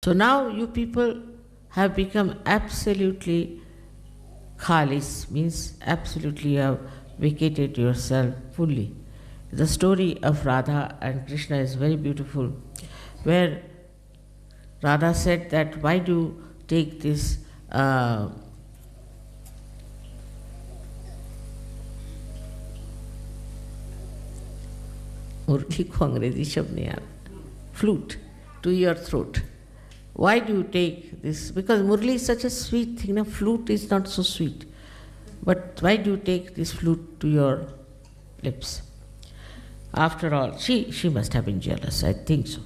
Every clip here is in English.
So now you people have become absolutely khalis, means absolutely you have vacated yourself fully. The story of Radha and Krishna is very beautiful, where Radha said that why do you take this मुरली को अंग्रेजी शब्द नहीं आ रहा, flute to your throat. Why do you take this? Because Murli is such a sweet thing, flute is not so sweet. But why do you take this flute to your lips? After all, she must have been jealous, I think so.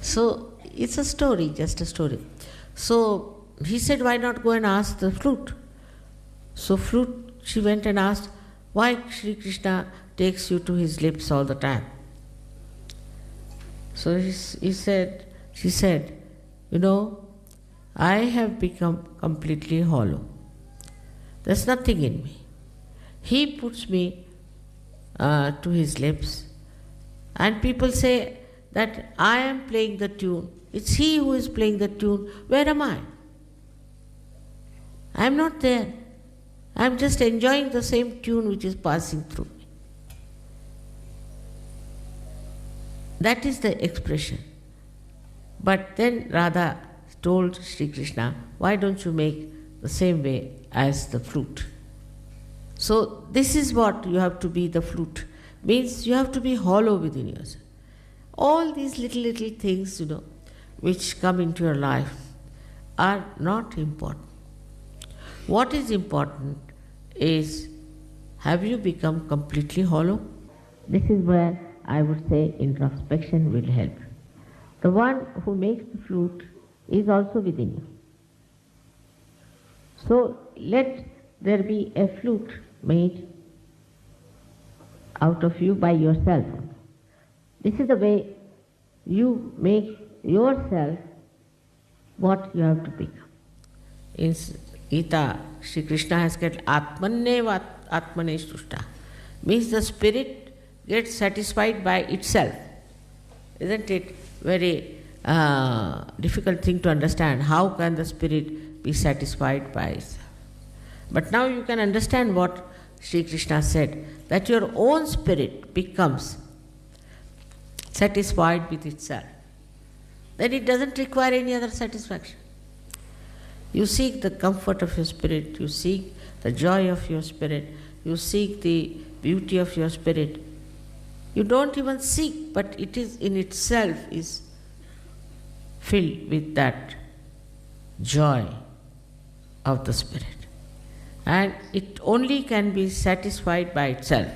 So it's a story, just a story. So he said, why not go and ask the flute? So flute, she went and asked, why Sri Krishna takes you to his lips all the time? So she said, I have become completely hollow. There's nothing in me. He puts me to his lips, and people say that I am playing the tune. It's he who is playing the tune. Where am I? I am not there. I am just enjoying the same tune which is passing through me. That is the expression. But then Radha told Sri Krishna, why don't you make the same way as the flute? So this is what you have to be, the flute. Means you have to be hollow within yourself. All these little things, which come into your life are not important. What is important is, have you become completely hollow? This is where I would say introspection will help. The one who makes the flute is also within you. So let there be a flute made out of you by yourself. This is the way you make yourself what you have to become. In Gita, Sri Krishna has said, Atmanne Atmane Shtushta. Means the spirit gets satisfied by itself. Isn't it very difficult thing to understand? How can the spirit be satisfied by itself? But now you can understand what Sri Krishna said, that your own spirit becomes satisfied with itself. Then it doesn't require any other satisfaction. You seek the comfort of your spirit, you seek the joy of your spirit, you seek the beauty of your spirit. You don't even seek, but it is in itself is filled with that joy of the spirit. And it only can be satisfied by itself.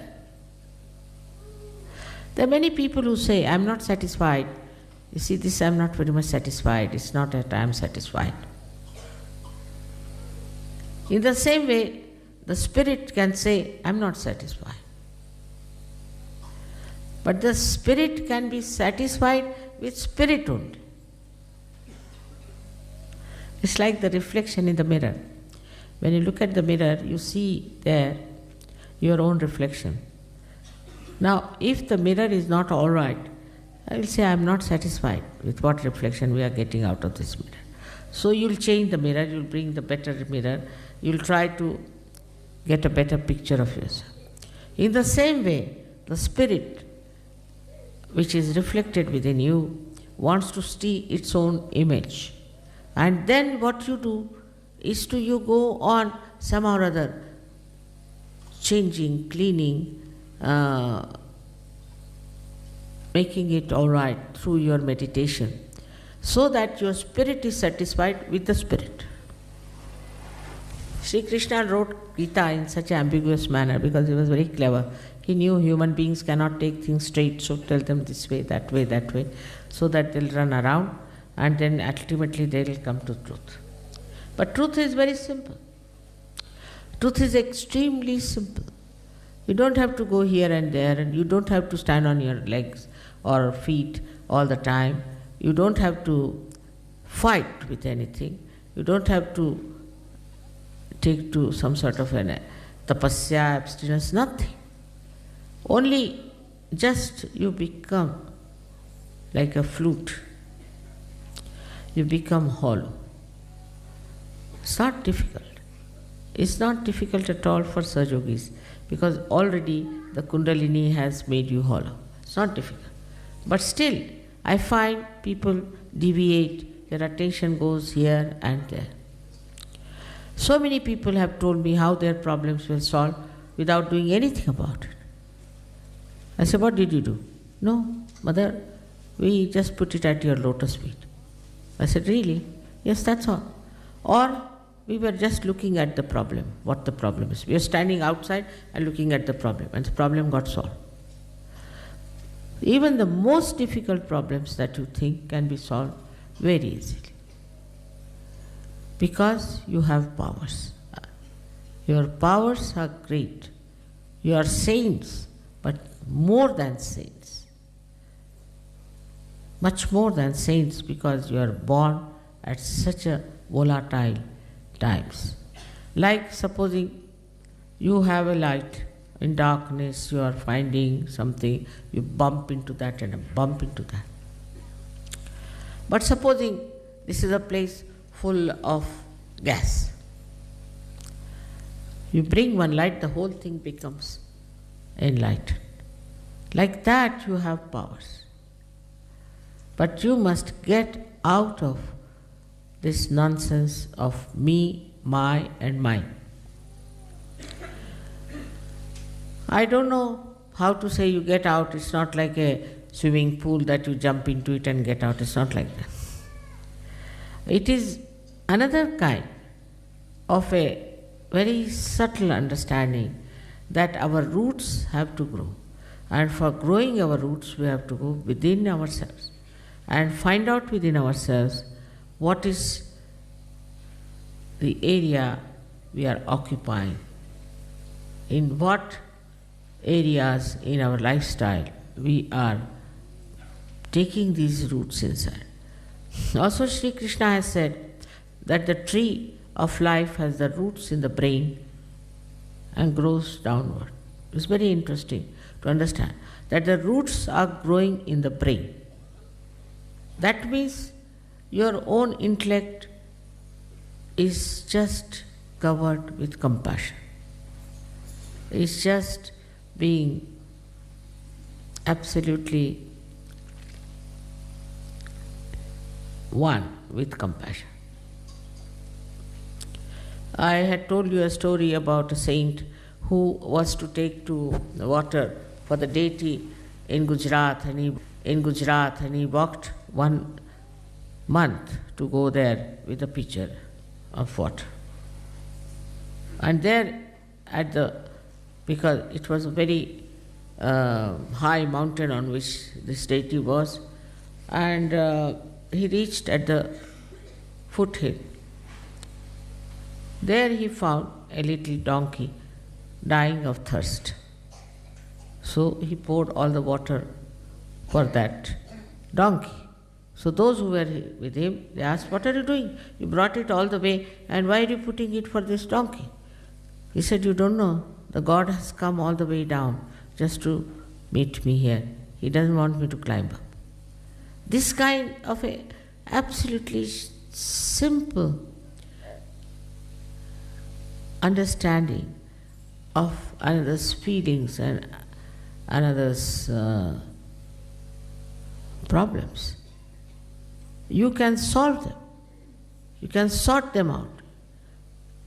There are many people who say, I am not satisfied. You see, this I am not very much satisfied. It's not that I am satisfied. In the same way, the spirit can say, I am not satisfied. But the spirit can be satisfied with spirit only. It's like the reflection in the mirror. When you look at the mirror, you see there your own reflection. Now, if the mirror is not all right, I will say I am not satisfied with what reflection we are getting out of this mirror. So you'll change the mirror, you'll bring the better mirror, you'll try to get a better picture of yourself. In the same way, the spirit which is reflected within you wants to see its own image. And then what you do is you go on somehow or other changing, cleaning, making it all right through your meditation, so that your spirit is satisfied with the spirit. Sri Krishna wrote Gita in such an ambiguous manner because he was very clever. He knew human beings cannot take things straight, so tell them this way, so that they'll run around and then ultimately they'll come to truth. But truth is very simple. Truth is extremely simple. You don't have to go here and there, and you don't have to stand on your legs or feet all the time. You don't have to fight with anything. You don't have to take to some sort of an tapasya, abstinence, nothing. Only just you become like a flute. You become hollow. It's not difficult. It's not difficult at all for Sahaja-yogis because already the Kundalini has made you hollow. It's not difficult. But still, I find people deviate, their attention goes here and there. So many people have told me how their problems will solve without doing anything about it. I said, what did you do? No, mother, we just put it at your lotus feet. I said, really? Yes, that's all. Or we were just looking at the problem, what the problem is. We were standing outside and looking at the problem, and the problem got solved. Even the most difficult problems that you think can be solved very easily. Because you have powers. Your powers are great. You are saints, but more than saints. Much more than saints because you are born at such a volatile times. Like supposing you have a light, in darkness you are finding something, you bump into that and bump into that. But supposing this is a place full of gas. You bring one light, the whole thing becomes enlightened. Like that you have powers. But you must get out of this nonsense of me, my and mine. I don't know how to say you get out. It's not like a swimming pool that you jump into it and get out. It's not like that. It is another kind of a very subtle understanding that our roots have to grow. And for growing our roots, we have to go within ourselves and find out within ourselves what is the area we are occupying, in what areas in our lifestyle we are taking these roots inside. Also, Sri Krishna has said that the tree of life has the roots in the brain and grows downward. It's very interesting to understand that the roots are growing in the brain. That means your own intellect is just covered with compassion. It's just being absolutely one with compassion. I had told you a story about a saint who was to take to the water for the deity in Gujarat, and he walked 1 month to go there with a pitcher of water. And there because it was a very high mountain on which this deity was, and he reached at the foothill. There he found a little donkey dying of thirst. So he poured all the water for that donkey. So those who were with him, they asked, what are you doing? You brought it all the way, and why are you putting it for this donkey? He said, you don't know, the God has come all the way down just to meet me here. He doesn't want me to climb up. This kind of a absolutely simple understanding of another's feelings and another's problems. You can solve them. You can sort them out.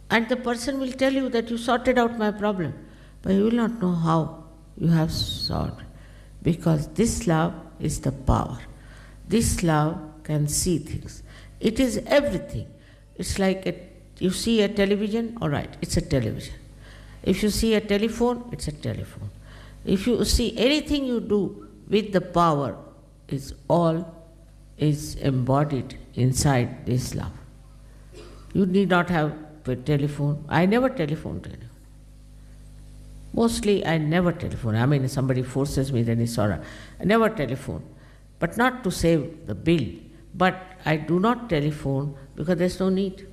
And the person will tell you that you sorted out my problem, but you will not know how you have solved. Because this love is the power. This love can see things. It is everything. It's like you see a television, all right, it's a television. If you see a telephone, it's a telephone. If you see anything you do with the power, it's all is embodied inside this love. You need not have a telephone. I never telephone to anyone. Mostly I never telephone. I mean, if somebody forces me, then it's all right. I never telephone. But not to save the bill. But I do not telephone because there's no need.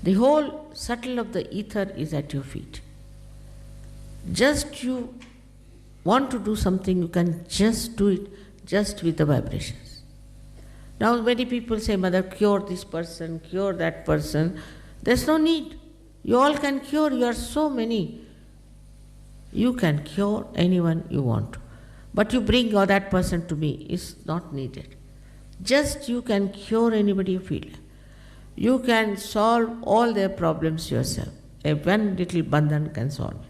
The whole subtle of the ether is at your feet. Just you want to do something, you can just do it just with the vibrations. Now many people say, Mother, cure this person, cure that person. There's no need. You all can cure, you are so many. You can cure anyone you want to. But you bring that person to me is not needed. Just you can cure anybody you feel. You can solve all their problems yourself. A one little bandhan can solve it.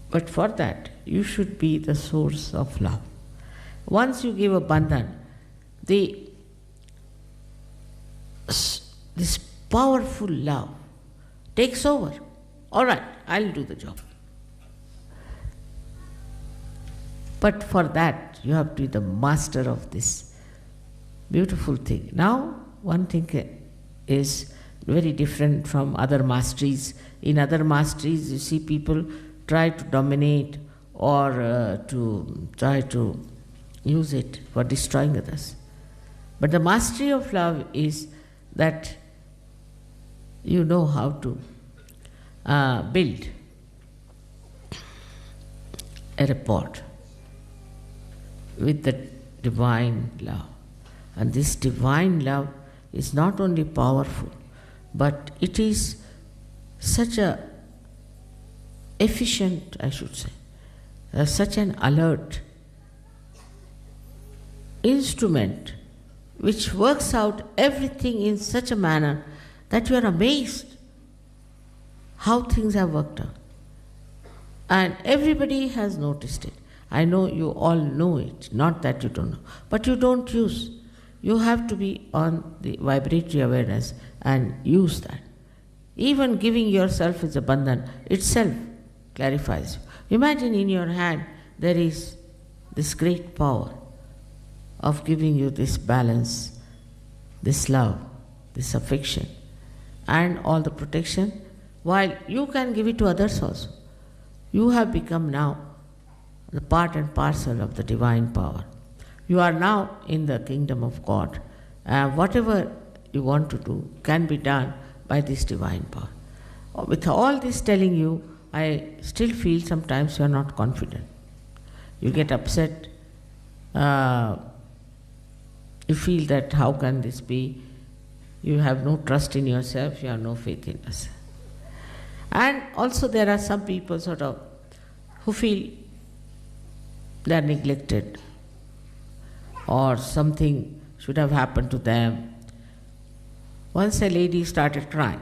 But for that, you should be the source of love. Once you give a bandhan, this powerful love takes over. All right, I'll do the job. But for that, you have to be the master of this beautiful thing. Now, one thing is very different from other masteries. In other masteries, you see people try to dominate or to try to use it for destroying others. But the mastery of love is that you know how to build a rapport with the divine love. And this divine love is not only powerful, but it is such a efficient, I should say, such an alert instrument which works out everything in such a manner that you are amazed how things have worked out. And everybody has noticed it. I know you all know it, not that you don't know, but you don't use. You have to be on the vibratory awareness and use that. Even giving yourself as a bandhan itself clarifies you. Imagine in your hand there is this great power of giving you this balance, this love, this affection, and all the protection, while you can give it to others also. You have become now the part and parcel of the divine power. You are now in the kingdom of God. Whatever you want to do can be done by this divine power. With all this telling you, I still feel sometimes you are not confident. You get upset. You feel that how can this be? You have no trust in yourself, you have no faith in yourself. And also there are some people sort of who feel they are neglected or something should have happened to them. Once a lady started crying.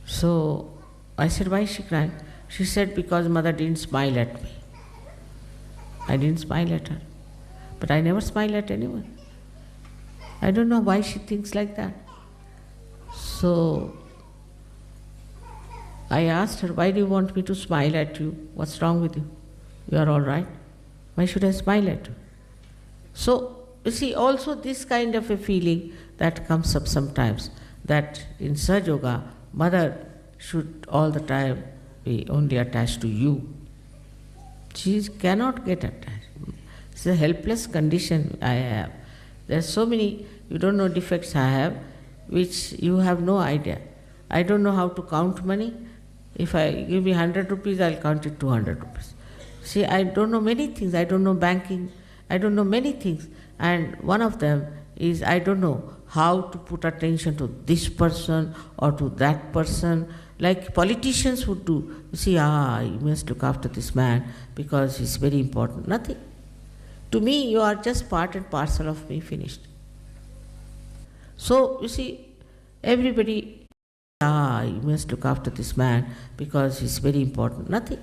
So I said, why is she crying? She said, because Mother didn't smile at me. I didn't smile at her. But I never smile at anyone. I don't know why she thinks like that. So I asked her, why do you want me to smile at you? What's wrong with you? You are all right. Why should I smile at you? So, you see, also this kind of a feeling that comes up sometimes, that in Sahaja Yoga, Mother should all the time be only attached to you. She cannot get attached. It's a helpless condition I have. There are so many, you don't know, defects I have, which you have no idea. I don't know how to count money. If I give me 100 rupees, I'll count it 200 rupees. See, I don't know many things. I don't know banking. I don't know many things. And one of them is I don't know how to put attention to this person or to that person, like politicians would do. You see, you must look after this man because he's very important. Nothing. To me, you are just part and parcel of me, finished. So, you see, everybody, you must look after this man because he's very important. Nothing.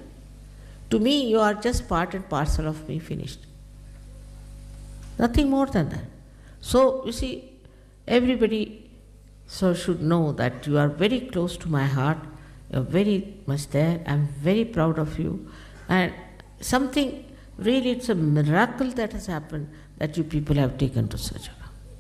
To me, you are just part and parcel of me, finished. Nothing more than that. So, you see, everybody should know that you are very close to my heart, you are very much there, I am very proud of you, and something, really it's a miracle that has happened that you people have taken to Sahaja Yoga.